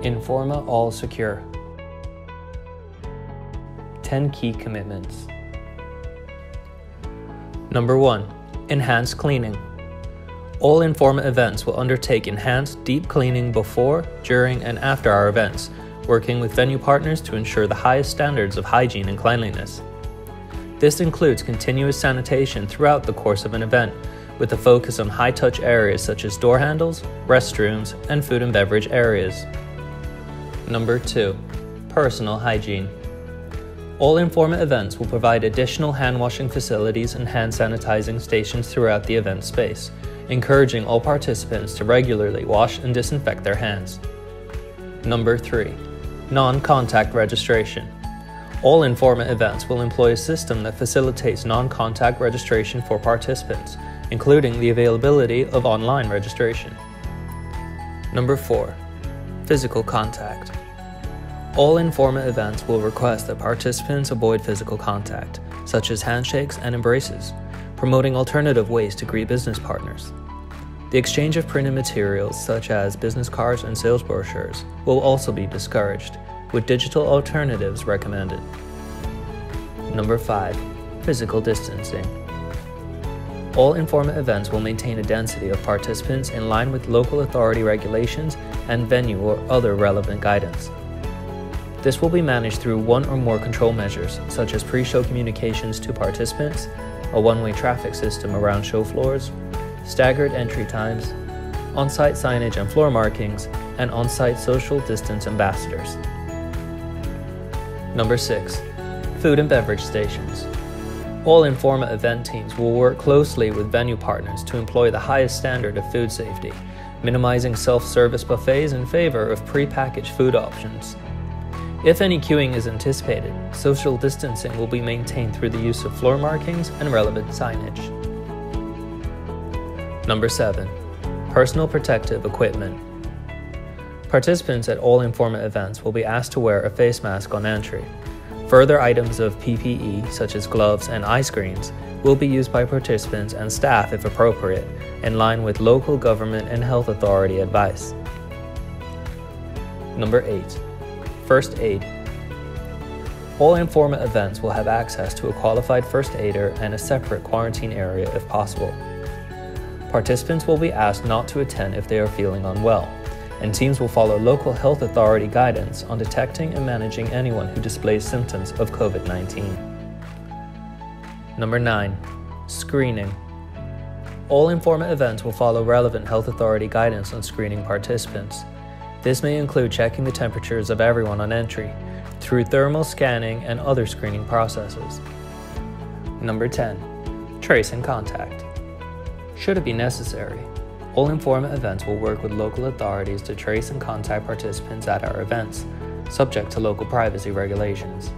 Informa AllSecure. 10 key commitments. Number 1. Enhanced cleaning. All Informa events will undertake enhanced deep cleaning before, during, and after our events, working with venue partners to ensure the highest standards of hygiene and cleanliness. This includes continuous sanitation throughout the course of an event, with a focus on high-touch areas such as door handles, restrooms, and food and beverage areas. Number 2. Personal hygiene. All Informa events will provide additional hand-washing facilities and hand sanitizing stations throughout the event space, encouraging all participants to regularly wash and disinfect their hands. Number 3. Non-contact registration. All Informa events will employ a system that facilitates non-contact registration for participants, including the availability of online registration. Number 4. Physical contact. All Informa events will request that participants avoid physical contact, such as handshakes and embraces, promoting alternative ways to greet business partners. The exchange of printed materials such as business cards and sales brochures will also be discouraged, with digital alternatives recommended. Number 5. Physical distancing. All Informa events will maintain a density of participants in line with local authority regulations and venue or other relevant guidance. This will be managed through one or more control measures, such as pre-show communications to participants, a one-way traffic system around show floors, staggered entry times, on-site signage and floor markings, and on-site social distance ambassadors. Number 6. Food and beverage stations. All Informa event teams will work closely with venue partners to employ the highest standard of food safety, minimizing self-service buffets in favor of pre-packaged food options. If any queuing is anticipated, social distancing will be maintained through the use of floor markings and relevant signage. Number 7. Personal protective equipment. Participants at all Informa events will be asked to wear a face mask on entry. Further items of PPE, such as gloves and eye screens, will be used by participants and staff if appropriate, in line with local government and health authority advice. Number 8. First aid. All Informa events will have access to a qualified first aider and a separate quarantine area if possible. Participants will be asked not to attend if they are feeling unwell, and teams will follow local health authority guidance on detecting and managing anyone who displays symptoms of COVID-19. Number 9. Screening. All Informa events will follow relevant health authority guidance on screening participants. This may include checking the temperatures of everyone on entry, through thermal scanning and other screening processes. Number 10. Trace and contact. Should it be necessary, all Informa events will work with local authorities to trace and contact participants at our events, subject to local privacy regulations.